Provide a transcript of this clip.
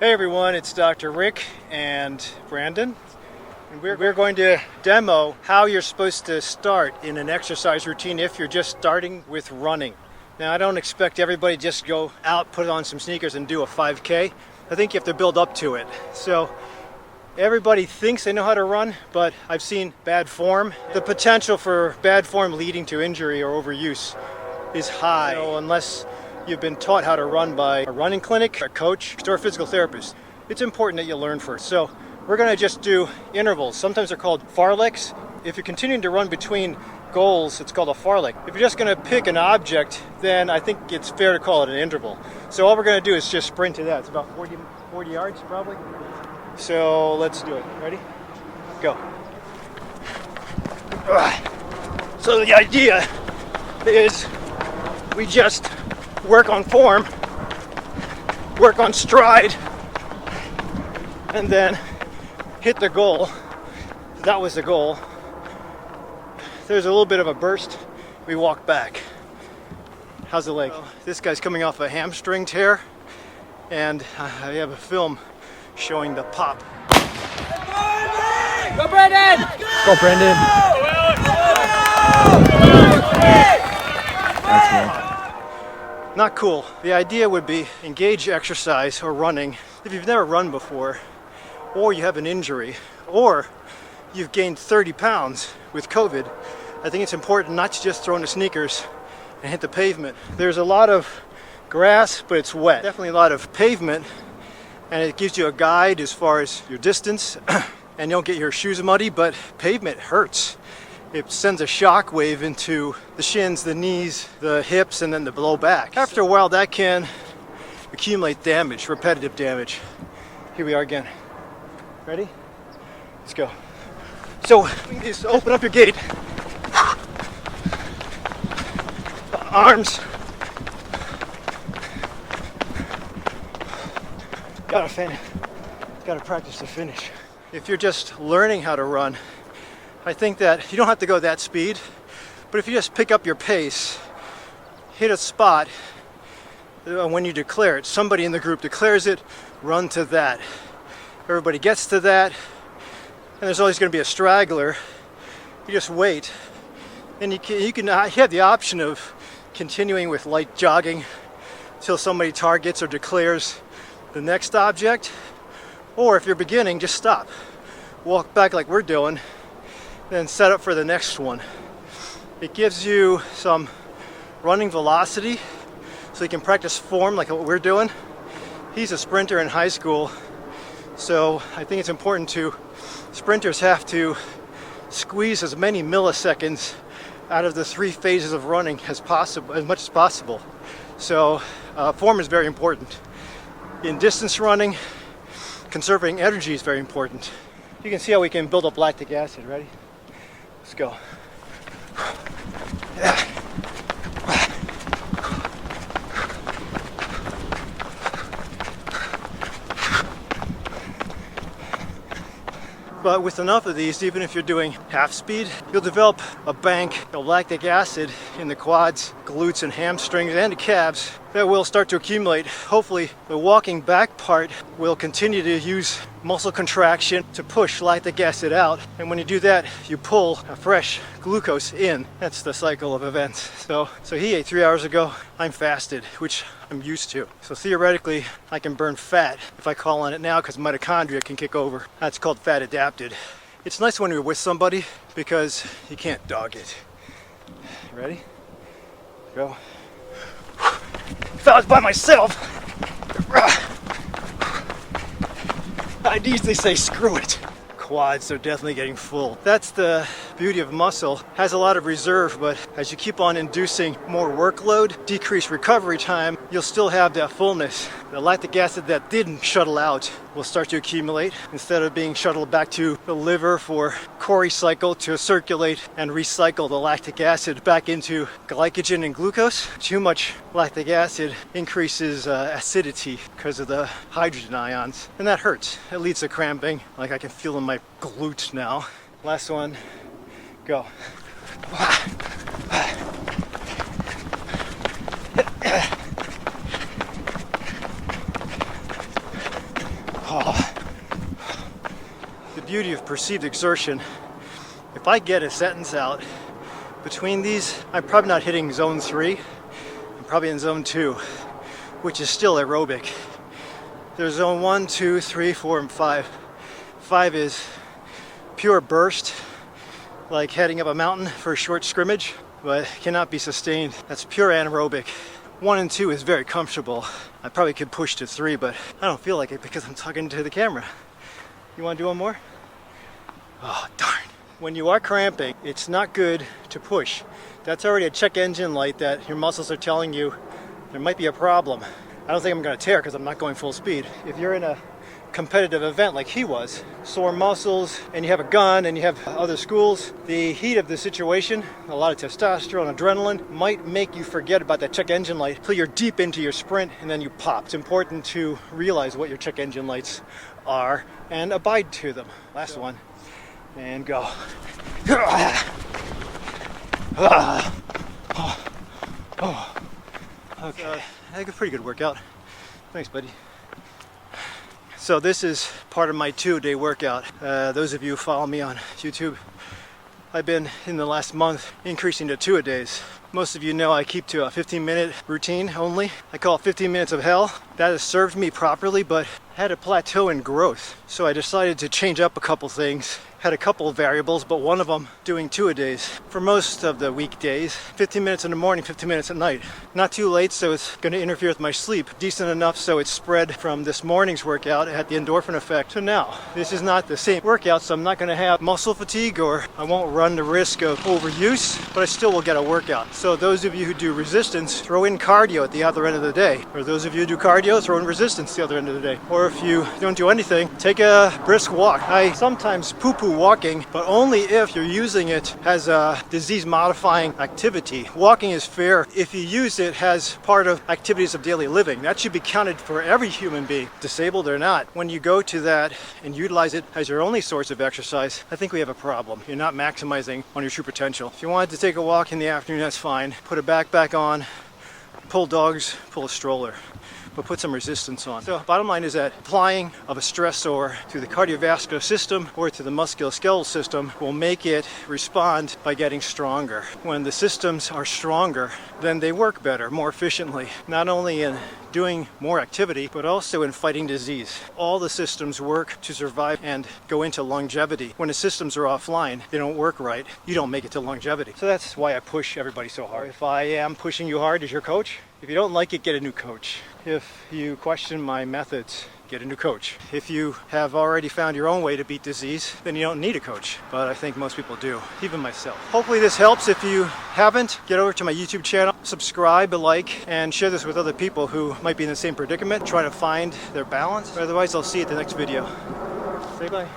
Hey everyone, it's Dr. Rick and Brandon. And we're going to demo how you're supposed to start in an exercise routine if you're just starting with running. Now I don't expect everybody to just go out, put on some sneakers and do a 5K. I think you have to build up to it. So everybody thinks they know how to run, but I've seen bad form. The potential for bad form leading to injury or overuse is high. So unless you've been taught how to run by a running clinic, a coach, or a physical therapist, it's important that you learn first. So we're going to just do intervals. Sometimes they're called farlecs. If you're continuing to run between goals, it's called a farlek. If you're just going to pick an object, then I think it's fair to call it an interval. So all we're going to do is just sprint to that. It's about 40 yards probably. So let's do it. Ready? Go. So the idea is we just work on form, work on stride, and then hit the goal. That was the goal. There's a little bit of a burst. We walk back. How's the leg? This guy's coming off a hamstring tear, and I have a film showing the pop. Go Brandon! Go Brandon! That's cool. Not cool. The idea would be engage exercise or running if you've never run before, or you have an injury, or you've gained 30 pounds with COVID. I think it's important not to just throw in the sneakers and hit the pavement. There's a lot of grass, but it's wet. Definitely a lot of pavement, and it gives you a guide as far as your distance, and you don't get your shoes muddy, but pavement hurts. It sends a shock wave into the shins, the knees, the hips, and then the low back. After a while, that can accumulate damage, repetitive damage. Here we are again. Ready? Let's go. So, just open up your gait. Arms. Gotta practice to finish. If you're just learning how to run, I think that you don't have to go that speed, but if you just pick up your pace, hit a spot, when you declare it, somebody in the group declares it, run to that. Everybody gets to that, and there's always going to be a straggler. You just wait, and you have the option of continuing with light jogging until somebody targets or declares the next object, or if you're beginning, just stop. Walk back like we're doing, then set up for the next one. It gives you some running velocity so you can practice form like what we're doing. He's a sprinter in high school, so I think it's important sprinters have to squeeze as many milliseconds out of the 3 phases of running as much as possible. So form is very important. In distance running, conserving energy is very important. You can see how we can build up lactic acid. Ready? Let's go. But with enough of these, even if you're doing half speed, you'll develop a bank of lactic acid in the quads, glutes, and hamstrings, and the calves that will start to accumulate. Hopefully, the walking back part will continue to use muscle contraction to push lactic acid out. And when you do that, you pull a fresh glucose in. That's the cycle of events. So he ate 3 hours ago. I'm fasted, which I'm used to. So theoretically, I can burn fat if I call on it now because mitochondria can kick over. That's called fat adapted. It's nice when you're with somebody because you can't dog it. Ready? Go. If I was by myself, I'd easily say screw it. Quads are definitely getting full. That's the beauty of muscle. Has a lot of reserve, but as you keep on inducing more workload, decreased recovery time, you'll still have that fullness. The lactic acid that didn't shuttle out will start to accumulate. Instead of being shuttled back to the liver for Cori cycle to circulate and recycle the lactic acid back into glycogen and glucose. Too much lactic acid increases acidity because of the hydrogen ions, and that hurts. It leads to cramping, like I can feel in my glutes now. Last one, go. beauty of perceived exertion. If I get a sentence out between these, I'm probably not hitting zone 3. I'm probably in zone 2, which is still aerobic. There's zone 1, 2, 3, 4, and 5. 5 is pure burst, like heading up a mountain for a short scrimmage, but cannot be sustained. That's pure anaerobic. 1 and 2 is very comfortable. I probably could push to 3, but I don't feel like it because I'm talking to the camera. You want to do one more? Oh, darn. When you are cramping, it's not good to push. That's already a check engine light that your muscles are telling you there might be a problem. I don't think I'm going to tear because I'm not going full speed. If you're in a competitive event like he was, sore muscles, and you have a gun and you have other schools, the heat of the situation, a lot of testosterone, adrenaline, might make you forget about that check engine light until you're deep into your sprint and then you pop. It's important to realize what your check engine lights are and abide to them. Last one, and go. Okay, I think a pretty good workout. Thanks, buddy. So this is part of my 2-day workout. Those of you who follow me on YouTube, I've been in the last month increasing to 2-a-days. Most of you know I keep to a 15-minute routine only. I call it 15 minutes of hell. That has served me properly, but had a plateau in growth. So I decided to change up a couple things. Had a couple of variables, but one of them doing 2-a-days for most of the weekdays. 15 minutes in the morning, 15 minutes at night. Not too late, so it's going to interfere with my sleep. Decent enough so it's spread from this morning's workout. It had the endorphin effect to now. This is not the same workout, so I'm not going to have muscle fatigue, or I won't run the risk of overuse, but I still will get a workout. So those of you who do resistance, throw in cardio at the other end of the day. Or those of you who do cardio, throw in resistance the other end of the day. Or if you don't do anything, take a brisk walk. I sometimes poo-poo walking, but only if you're using it as a disease-modifying activity. Walking is fair if you use it as part of activities of daily living. That should be counted for every human being, disabled or not. When you go to that and utilize it as your only source of exercise, I think we have a problem. You're not maximizing on your true potential. If you wanted to take a walk in the afternoon, that's fine. Put a backpack on, pull dogs, pull a stroller, but put some resistance on. So bottom line is that applying of a stressor to the cardiovascular system or to the musculoskeletal system will make it respond by getting stronger. When the systems are stronger, then they work better, more efficiently, not only in doing more activity, but also in fighting disease. All the systems work to survive and go into longevity. When the systems are offline, they don't work right, you don't make it to longevity. So that's why I push everybody so hard. If I am pushing you hard as your coach, if you don't like it, get a new coach. If you question my methods, get a new coach. If you have already found your own way to beat disease, then you don't need a coach. But I think most people do, even myself. Hopefully this helps. If you haven't, get over to my YouTube channel, subscribe, like, and share this with other people who might be in the same predicament, trying to find their balance. Otherwise, I'll see you at the next video. Say bye.